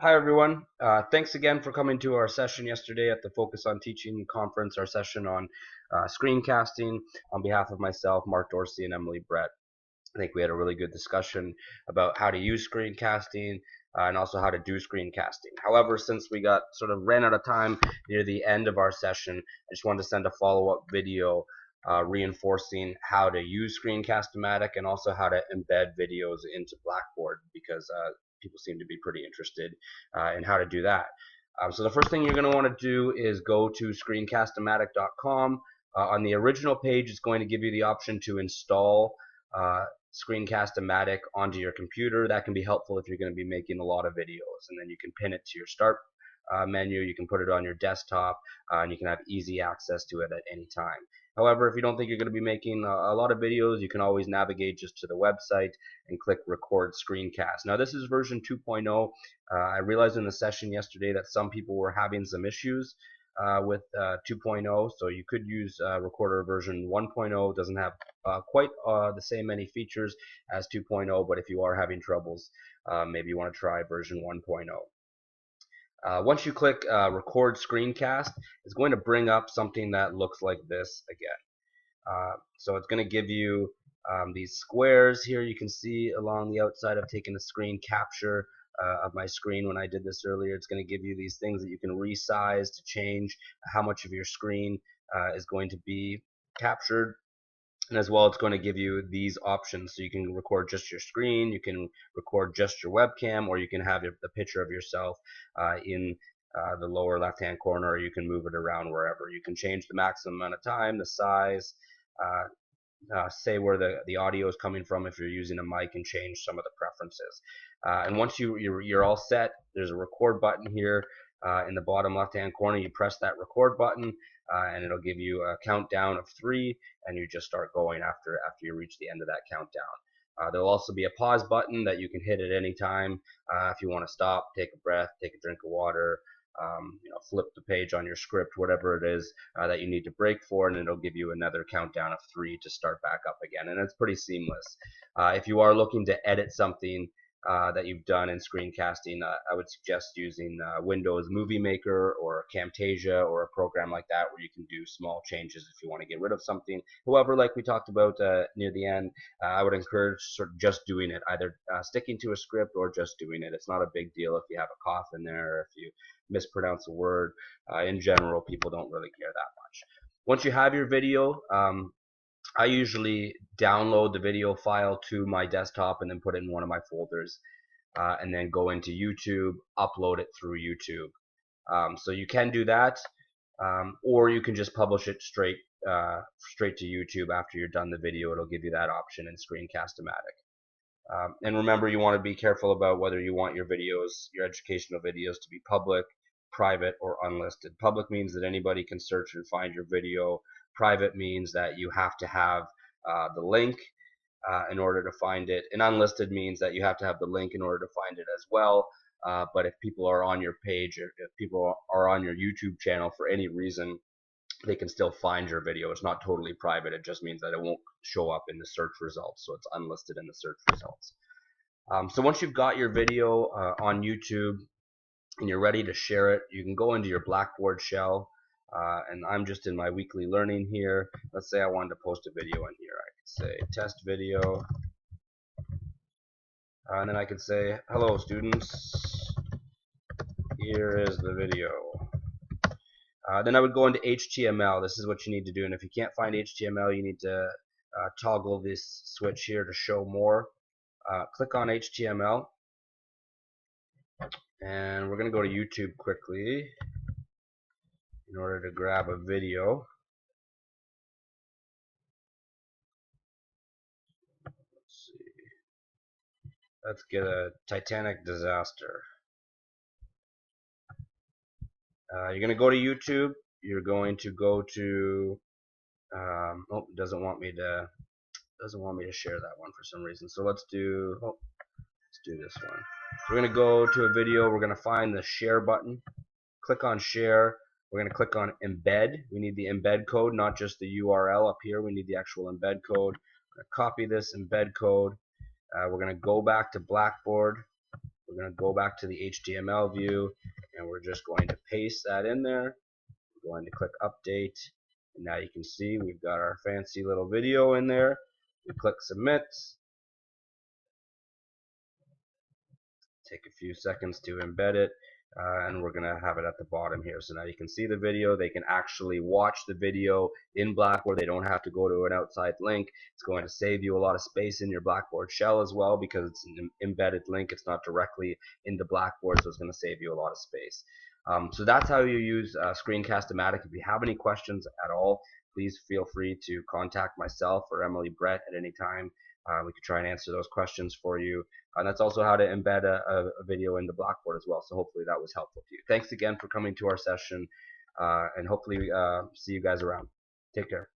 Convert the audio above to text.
Hi everyone. Thanks again for coming to our session yesterday at the Focus on Teaching conference, our session on screencasting on behalf of myself, Mark Dorsey, and Emily Brett. I think we had a really good discussion about how to use screencasting and also how to do screencasting. However, since we got sort of ran out of time near the end of our session, I just wanted to send a follow-up video reinforcing how to use screencast-o-matic and also how to embed videos into Blackboard because people seem to be pretty interested in how to do that. So the first thing you're going to want to do is go to screencast-o-matic.com. On the original page, it's going to give you the option to install screencast-o-matic onto your computer. That can be helpful if you're going to be making a lot of videos, and then you can pin it to your start menu. You can put it on your desktop, and you can have easy access to it at any time. However, if you don't think you're going to be making a lot of videos, you can always navigate just to the website and click record screencast. Now this is version 2.0. I realized in the session yesterday that some people were having some issues with 2.0, so you could use recorder version 1.0. Doesn't have quite the same many features as 2.0, but if you are having troubles, maybe you want to try version 1.0. Once you click record screencast, it's going to bring up something that looks like this again. So it's going to give you these squares here. You can see along the outside I've taken a screen capture of my screen when I did this earlier. It's going to give you these things that you can resize to change how much of your screen is going to be captured. And as well, it's going to give you these options. So you can record just your screen, you can record just your webcam, or you can have the picture of yourself in the lower left-hand corner, or you can move it around wherever. You can change the maximum amount of time, the size, say where the audio is coming from if you're using a mic, and change some of the preferences. And once you're all set, there's a record button here in the bottom left-hand corner. You press that record button, and it'll give you a countdown of 3, and you just start going after you reach the end of that countdown. There'll also be a pause button that you can hit at any time if you want to stop, take a breath, take a drink of water, flip the page on your script, whatever it is that you need to break for, and it'll give you another countdown of 3 to start back up again. And it's pretty seamless. If you are looking to edit something that you've done in screencasting, I would suggest using Windows Movie Maker or Camtasia or a program like that where you can do small changes if you want to get rid of something. However, like we talked about near the end, I would encourage sort of just doing it, either sticking to a script or just doing it. It's not a big deal if you have a cough in there or if you mispronounce a word. In general, people don't really care that much. Once you have your video, I usually download the video file to my desktop and then put it in one of my folders, and then go into YouTube, upload it through YouTube. So you can do that, or you can just publish it straight to YouTube after you're done the video. It'll give you that option in screencast-o-matic. And remember, you want to be careful about whether you want your videos, your educational videos, to be public, private, or unlisted. Public means that anybody can search and find your video. Private means that you have to have the link in order to find it. And unlisted means that you have to have the link in order to find it as well. But if people are on your page, or if people are on your YouTube channel for any reason, they can still find your video. It's not totally private. It just means that it won't show up in the search results. So it's unlisted in the search results. So once you've got your video on YouTube and you're ready to share it, you can go into your Blackboard shell. And I'm just in my weekly learning here. Let's say I wanted to post a video in here. I could say test video. And then I could say, hello students, here is the video. Then I would go into HTML. This is what you need to do. And if you can't find HTML, you need to toggle this switch here to show more. Click on HTML. And we're going to go to YouTube quickly in order to grab a video. Let's see. Let's get a Titanic disaster. You're going to go to YouTube. You're going to go to oh, it doesn't want me to share that one for some reason. So let's do this one. So we're going to go to a video. We're going to find the share button. Click on share. We're going to click on embed. We need the embed code, not just the URL up here. We need the actual embed code. We're going to copy this embed code. We're going to go back to Blackboard. We're going to go back to the HTML view, and we're just going to paste that in there. We're going to click update, and now you can see we've got our fancy little video in there. We click submit. Take a few seconds to embed it, and we're gonna have it at the bottom here. So now you can see the video. They can actually watch the video in Blackboard. They don't have to go to an outside link. It's going to save you a lot of space in your Blackboard shell as well, because it's an embedded link. It's not directly into Blackboard, so it's going to save you a lot of space. So that's how you use screencast-o-matic. If you have any questions at all, please feel free to contact myself or Emily Brett at any time. We could try and answer those questions for you. And that's also how to embed a video into Blackboard as well. So hopefully that was helpful to you. Thanks again for coming to our session, and hopefully see you guys around. Take care.